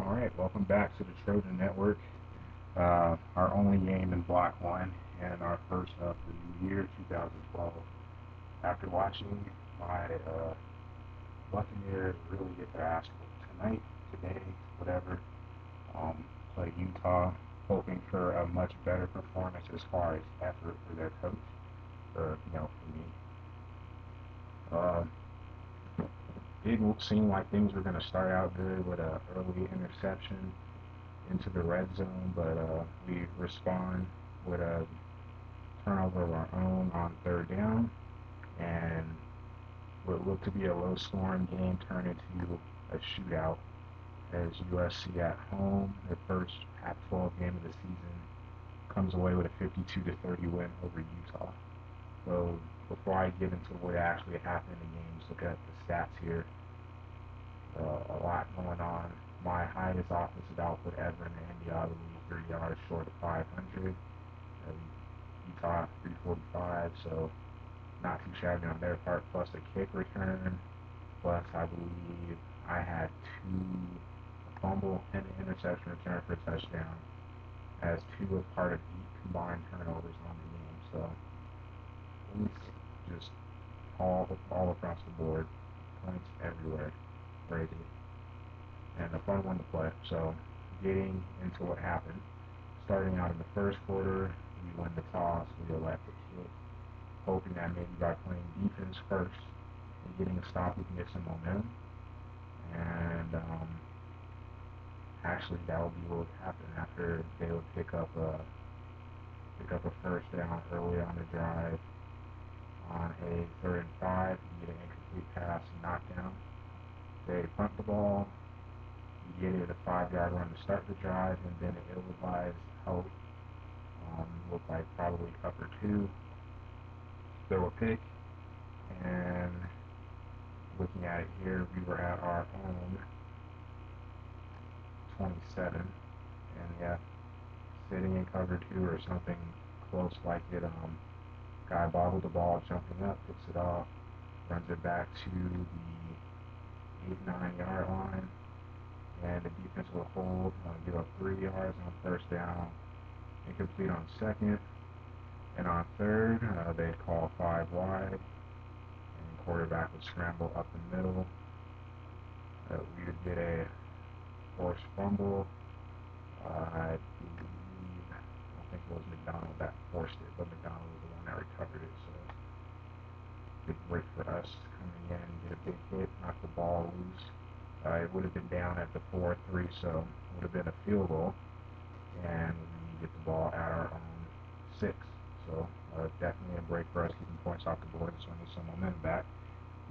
Alright, welcome back to the Trojan Network. Our only game in Block 1 and our first of the new year, 2012. After watching my Buccaneers really get their ass whooped tonight, today, whatever, um, play Utah, hoping for a much better performance as far as effort for their coach, for me. Uh, didn't seem like things were going to start out good with an early interception into the red zone, but we respond with a turnover of our own on third down, and what looked to be a low-scoring game turned into a shootout as USC at home, their first Pac-12 game of the season, comes away with a 52 to 30 win over Utah. So before I get into what actually happened in the game, let's look at the stats here. A lot going on. My highest offensive output ever in the NDL, I believe, 3 yards short of 500. Utah 345, so not too shabby on their part. Plus a kick return. Plus, I believe I had a fumble and an interception return for a touchdown, as two were part of 8 combined turnovers on the game. So points just all across the board, points everywhere, crazy, and a fun one to play. So getting into what happened, starting out in the first quarter, we win the toss, we elect a kick, hoping that maybe by playing defense first and getting a stop, we can get some momentum. And actually, that would be what would happen after they would pick up a first down early on the drive on a 3rd and 5. You get an incomplete pass and knockdown. They punt the ball. You get it a 5-yard run to start the drive, and then an ill-advised help looked like probably cover two. Throw a pick, and looking at it here, we were at our own 27, and yeah, sitting in cover two or something close like it. Guy bobbled the ball, jumping up, picks it off, runs it back to the 8-9 yard line, and the defense will hold, give up 3 yards on first down, incomplete on second, and on third, they'd call 5 wide, and quarterback would scramble up the middle. We would get a forced fumble. I believe, I don't think it was McDonald that forced it, but McDonald was the one that recovered it, so big break for us coming in and get a big hit, knock the ball loose. It would have been down at the 4-3, so it would have been a field goal, and we get the ball at our own 6. So definitely a break for us, keeping points off the board, so we need some momentum back,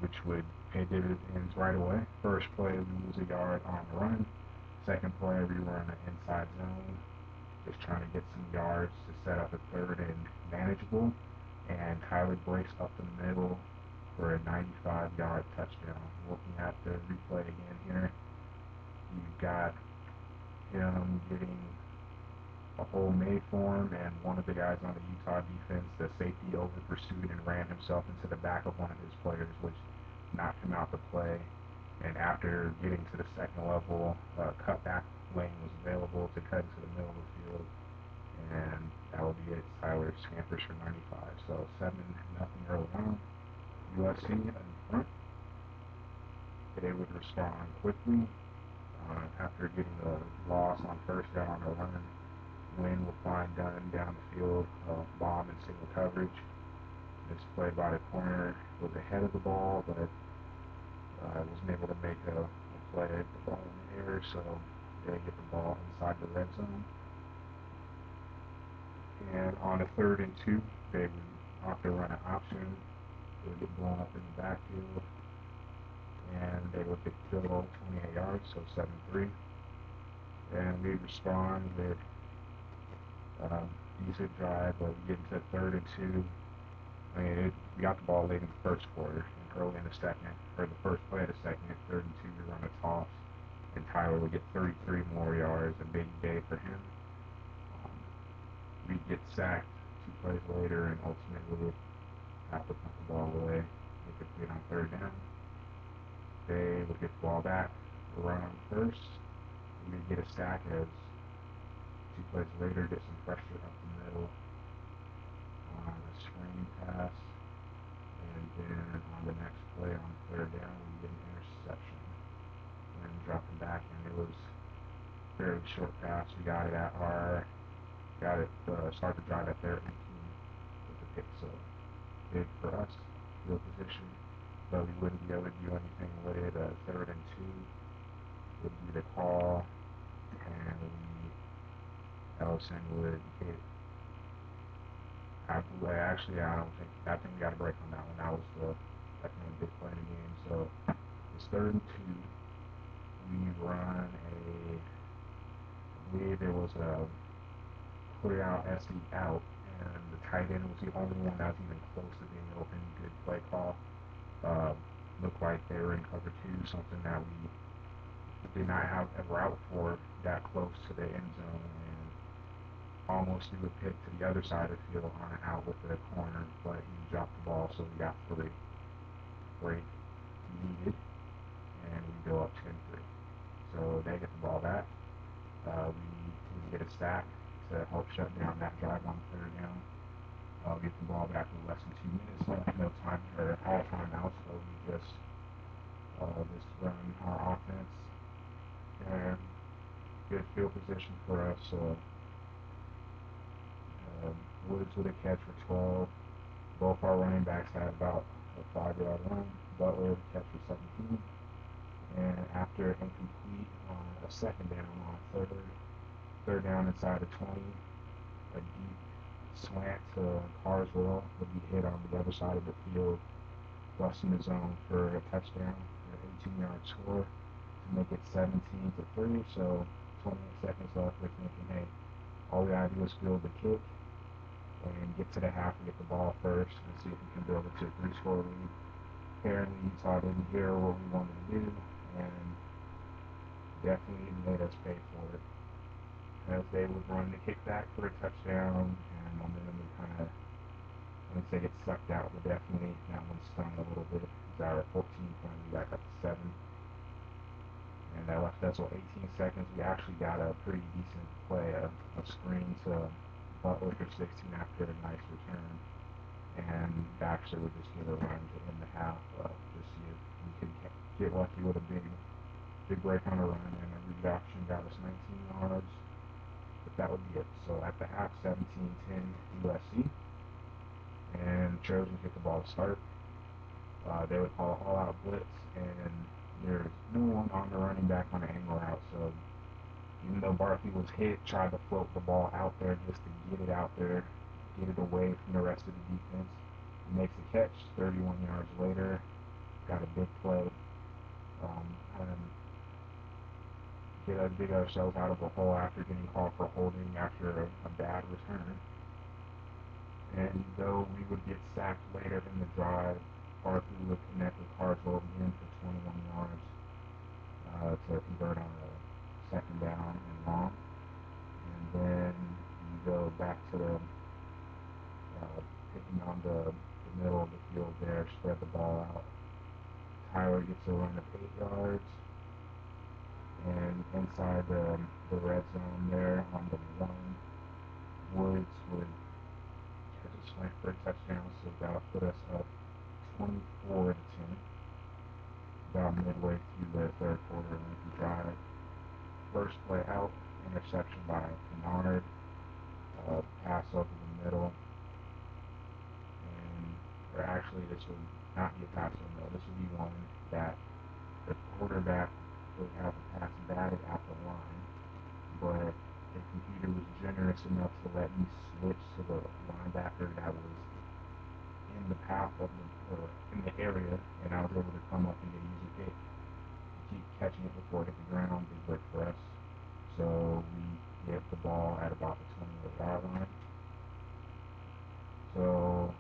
which would pay dividends right away. First play, we lose a yard on the run. Second play, we were in the inside zone, just trying to get some yards to set up a third and manageable. And Tyler breaks up the middle for a 95-yard touchdown. Looking at the replay again here, you've got him getting a hole made for him, and one of the guys on the Utah defense, the safety, over pursued and ran himself into the back of one of his players, which knocked him out the play. And after getting to the second level, cutback lane was available to cut into the middle of the field, and that will be it. Tyler scampers for 95. So 7-0 early on. USC in front. They would respond quickly after getting a loss on first down on a run. Win will find Dunn down the field, bomb and single coverage. This play by the corner was ahead of the ball, but wasn't able to make a play at the ball in the air, so they get the ball inside the red zone. And on a 3rd and 2, they would opt to run an option. They would get blown up in the backfield, and they would get field goal 28 yards, so 7-3. And we respond with decent drive, but we get into 3rd and 2. We got the ball late in the first quarter, and early in the second, or the first play of the second, 3rd and 2, we run a toss, and Tyler would get 33 more yards, a big day for him. We get sacked 2 plays later, and ultimately have to punt the ball away, incomplete on 3rd down. They would get the ball back, run on first, we would get a sack as 2 plays later, get some pressure up the middle on a screen pass, and then on the next play on 3rd down, we get an interception and dropping back, and it was a fairly short pass. We got it start the drive at their 18 with the pick, so big for us, field position, but we wouldn't be able to do anything with it. 3rd and 2 would be the call, and Ellison would hit. I think we got a break on that one. That was definitely a big play in the game. So it's 3rd and 2. We run I believe it was a clear out SE out, and the tight end was the only one that was even close to being open. Good play call. Uh, Looked like they were in cover 2, something that we did not have a route for that close to the end zone, and almost threw a pick to the other side of the field on an out with the corner, but he dropped the ball, so we got 3. Break needed, and we go up 10-3. So they get the ball back. We get a sack to help shut down that drive on 3rd down. We get the ball back with less than 2 minutes left, no time or all timeouts, so we just run our offense, and good field position for us. Woods with a catch for 12. Both our running backs had about a 5-yard run. Butler with a catch for 17. And after incomplete on a 2nd down on 3rd down inside the 20, a deep slant to Carswell would be hit on the other side of the field, busting the zone for a touchdown, an 18-yard score to make it 17-3. So 28 seconds left. We're thinking, hey, all we gotta do is field the kick and get to the half and get the ball first and see if we can build it to a 3-score lead. Apparently Utah didn't hear what we wanted to do and definitely made us pay for it, as they would run the kickback for a touchdown, and momentum would kind of, I wouldn't say get sucked out, but definitely that one stung a little bit. It's our 14 point, we back up to 7, and that left us with 18 seconds. We actually got a pretty decent play, a screen to Butler for 16 after a nice return, and Baxter would just give a run to end the half, just see if we could get lucky with a big break on a run, and a read option got us 19 yards, but that would be it. So at the half, 17-10 USC, and Trojan get the ball to start. They would call all-out blitz, and there's no one on the running back on the angle route, so even though Barkley was hit, tried to float the ball out there just to get it out there, get it away from the rest of the defense. He makes a catch 31 yards later, got a big play, and dig ourselves out of a hole after getting called for holding after a bad return. And though we would get sacked later in the drive, Barkley would connect with Carswell again for 21 yards to convert on a 2nd down and long. And then we go back to the picking on the middle of the field there, spread the ball out. Tyler gets a run of 8 yards, and inside the red zone there on the 1, Woods would catch a slant for a touchdown, so that would put us up 24-10, about midway through the 3rd quarter, lengthy drive. First play out, interception by Kennard, pass over the middle, or actually this would not be a pass over the middle, this would be one that the quarterback would have a pass batted at the line, but the computer was generous enough to let me switch to the linebacker that was in the path of in the area, and I was able to come up and get an easy pick, keep catching it before it hit the ground. Big break for us. So we get the ball at about the 28-yard line. So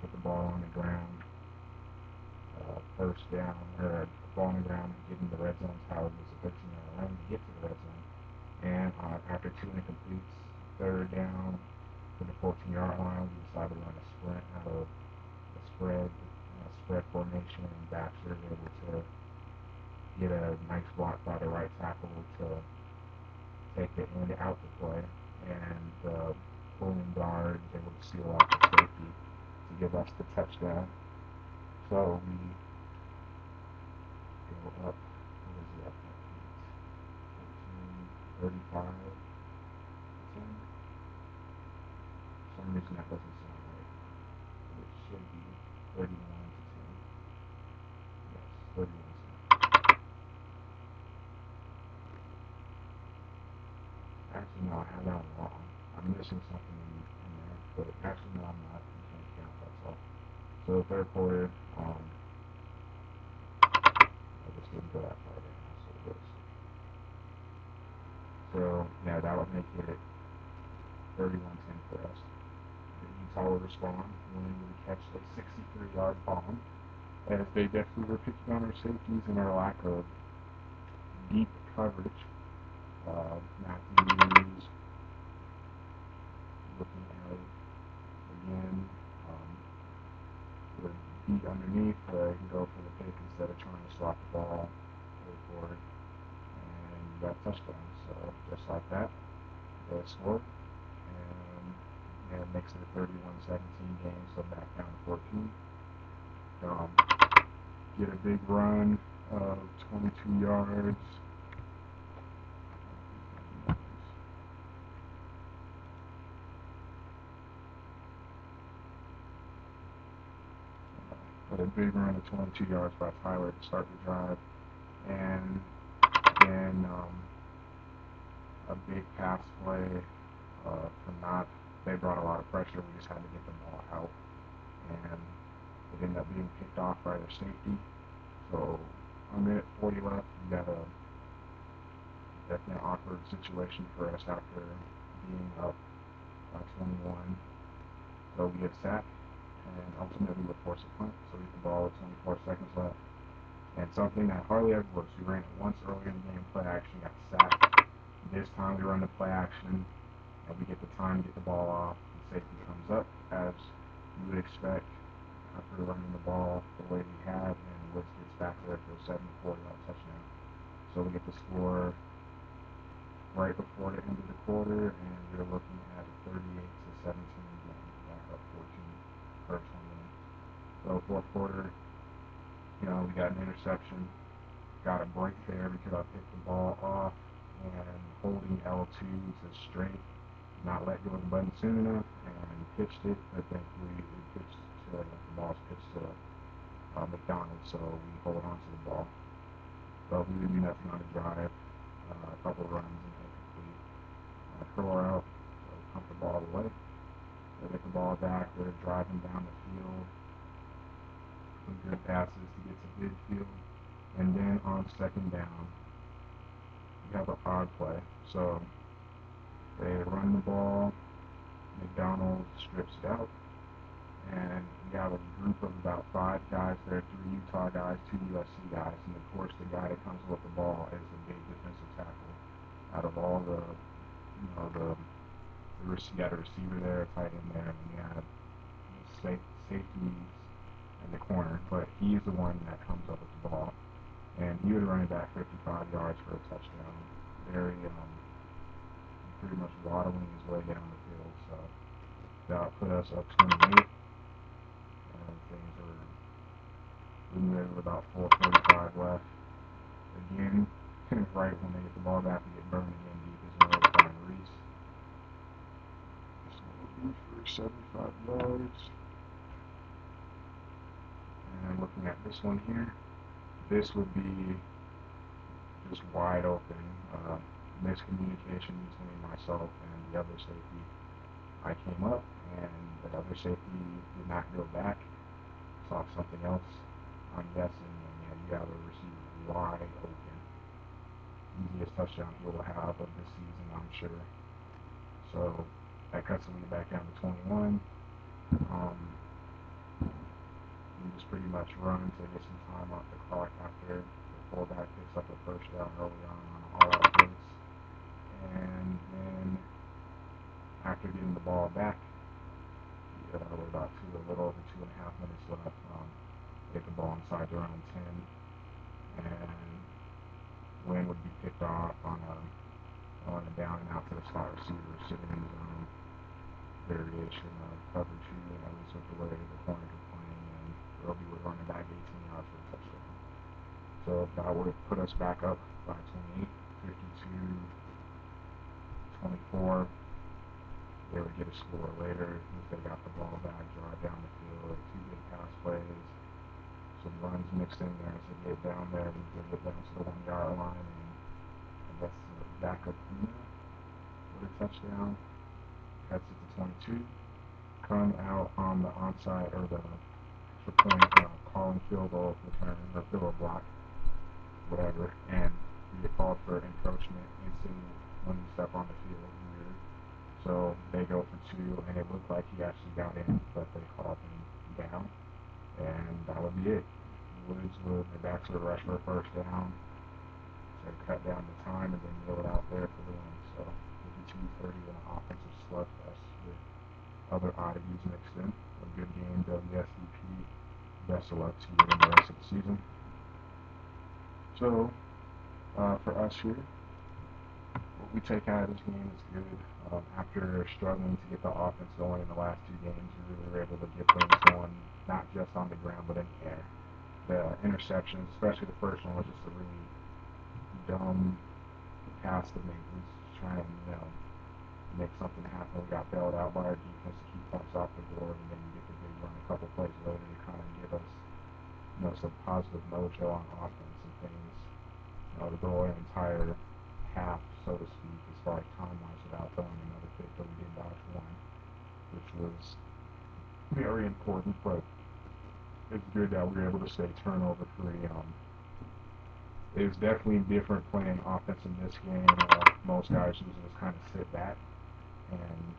get the ball on the ground, 1st down, or ball on the ground, getting the red zone. Tyler gets a 13-yard run to get to the red zone, and after 2 incompletes, 3rd down for the 14-yard line, we decided to run a sprint out of a spread formation, and Baxter is able to get a nice block by the right tackle to take the end out the play, and the pulling guard is able to seal off the safety to give us the touchdown. So we go up, what is it, up at 14, 35, 10? For some reason that doesn't sound right. It should be 31 to 10. Yes, 31 to 10. Actually, no, I have that wrong. I'm missing something in there, but actually, no, I'm not. You can't count, that's all. So the third quarter, I just didn't go that far down, so let's see. So, yeah, that would make it 31-10 for us. Utah would respond when we catch a 63-yard bomb, as they definitely were picking on our safeties and our lack of deep coverage. Matthews looking at it again, would beat underneath, he can go for the pick instead of trying to swap the ball, go for it, and you got a touchdown. So just like that, they scored, and it makes it a 31-17 game, so back down to 14. Get a big run of 22 yards. A big run of 22 yards by Tyler to start the drive, and then a big pass play from Knott. They brought a lot of pressure. We just had to get the ball out, and it ended up being picked off by their safety. So a minute 40 left. We got a definitely awkward situation for us after being up by 21. So we get a sack, and ultimately we force a punt. So we get the ball with 24 seconds left. And something that hardly ever works. We ran it once earlier in the game, play action, got sacked. This time we run the play action, and we get the time to get the ball off. The safety comes up, as you would expect after running the ball the way we have, and Woods gets back there for a 74-yard touchdown. So we get the score right before the end of the quarter, and we're looking at a 38-17 game, back up 14 or 21. So fourth quarter, we got an interception, got a break there because I picked the ball off, and holding L2 to straight, not let go of the button soon enough, and pitched it, but thankfully the ball's pitched to McDonald, so we hold on to the ball. But we would do nothing on the drive, a couple runs and incomplete. Curl out, so pump the ball away. They get the ball back, they're driving down the field, some good passes to get to midfield, and then on second down, we have an odd play. So they run the ball, McDonald strips it out, and we have a group of about 5 guys there, 3 Utah guys, 2 USC guys, and of course the guy that comes with the ball is the big defensive tackle. Out of all the you had a receiver there, a tight end there, and you had safeties in the corner, but he's the one that comes up with the ball, and he would run it back 55 yards for a touchdown. Very, pretty much waddling his way down the field, so that put us up 28, and things were moving with about 4:45 left. Again, right when they get the ball back, we get burned again deep as well to find Reese. This one will be for 75 yards. And looking at this one here, this would be just wide open. Miscommunication between myself and the other safety. I came up, and the other safety did not go back, saw something else, I'm guessing, and yeah, you have a receiver wide open. Easiest touchdown he will have of this season, I'm sure. So that cuts the lead back down to 21. We just pretty much run to get some time off the clock after the fullback picks up a first down early on an all-out blitz. And then after getting the ball back, with about a little over 2.5 minutes left, get the ball inside their own 10, and Wynn would be picked off on a down and out to the slot receiver, sitting in his own variation of cover two, at least with the way the corners are playing, and Roby would run it back 18 yards for a touchdown. So that would put us back up by 28, 52-24. They would get a score later if they got the ball back, draw it down the field, two big pass plays, some runs mixed in there as they get down there, and they get down to the 1 yard line, and I guess the backup cleaner with a touchdown, cuts it to 22, come out on the onside or the extra point, calling field goal return or field goal block, whatever, and we get called for encroachment instantly when you step on the field. Weird. So they go for two, and it looked like he actually got in, but they called him down, and that would be it. Woods would be back to the rush for a first down, to cut down the time, and then kneel it out there for the win. So 52-30 in an offensive slugfest with other oddities mixed in. A good game, WSVP. Best of luck to you in the rest of the season. So, for us here, what we take out of this game is good. After struggling to get the offense going in the last two games, we really were able to get things going, not just on the ground, but in the air. The interceptions, especially the first one, was just a really dumb pass to make. We was trying to, make something happen. We got bailed out by our defense to keep points off the board, and then you get the big run a couple plays later to kind of give us, some positive mojo on offense and things, to go an entire half, so to speak, as far as time-wise without throwing another pick, but we did dodge one, which was very important, but it's good that we were able to stay turnover-free. It was definitely different playing offense in this game. Most guys usually just kind of sit back and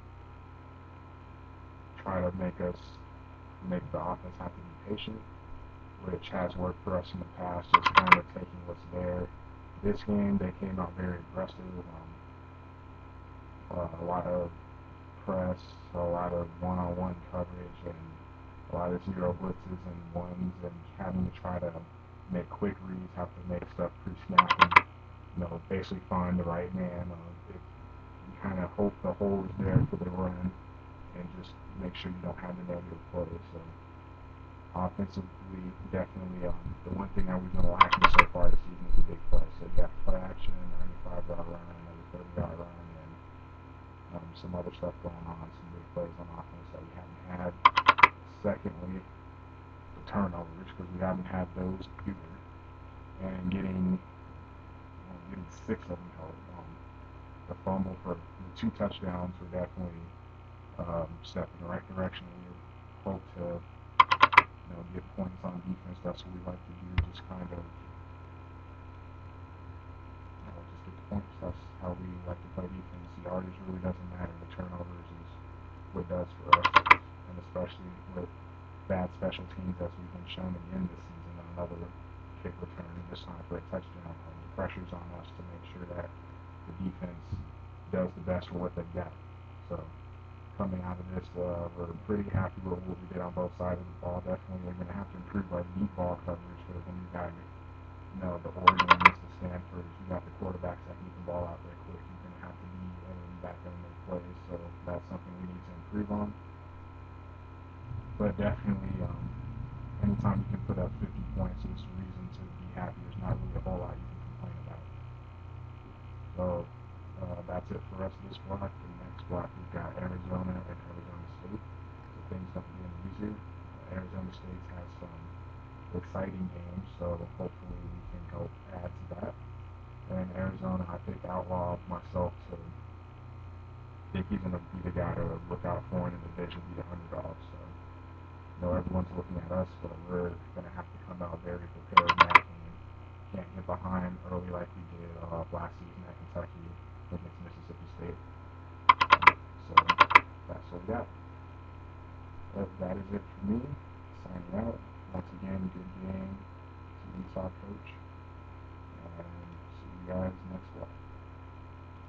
try to make the offense have to be patient, which has worked for us in the past, just kind of taking what's there. This game, they came out very aggressive, a lot of press, a lot of one-on-one coverage, and a lot of zero blitzes and ones, and having to try to make quick reads, have to make stuff pre-snap, and, basically find the right man. If you kind of hope the hole is there for the run, and just make sure you don't have the negative plays. So offensively, definitely, the one thing that we've been lacking so far this season is a big play. So you got play action, 95-yard run, another 30-yard run, and some other stuff going on, some big plays on offense that we haven't had. Secondly, the turnovers, because we haven't had those either, and getting 6 of them held. The fumble for the 2 touchdowns were definitely step in the right direction. We hope to get points on defense. That's what we like to do. Just kind of just get the points. That's how we like to play defense. The yardage really doesn't matter. The turnovers is what does for us, and especially with bad special teams as we've been shown again this season. Another kick return, this time for a touchdown. The pressure's on us to make sure that the defense does the best for what they've got. So coming out of this, we're pretty happy with what we did on both sides of the ball. Definitely, we're going to have to improve our deep ball coverage, because when you got, the Oregons, the Stanfords, you got the quarterbacks that can get the ball out there quick. You're going to have to be able to be back there and make plays. So that's something we need to improve on. But definitely, anytime you can put up 50 points, it's a reason to be happy. There's not really a whole lot you can complain about. So that's it for us this block. The next block, we've got Arizona and Arizona State. So things don't get any easier. Arizona State has some exciting games, so hopefully we can help add to that. And Arizona, I think, outlawed myself to think he's going to be the guy to look out for in the division, be the underdog. So everyone's looking at us, but we're going to have to come out very prepared in that game. Can't get behind early like we did last season at Kentucky against Mississippi State. So that's what we got. That is it for me. Signing out. Once again, good game to Utah coach.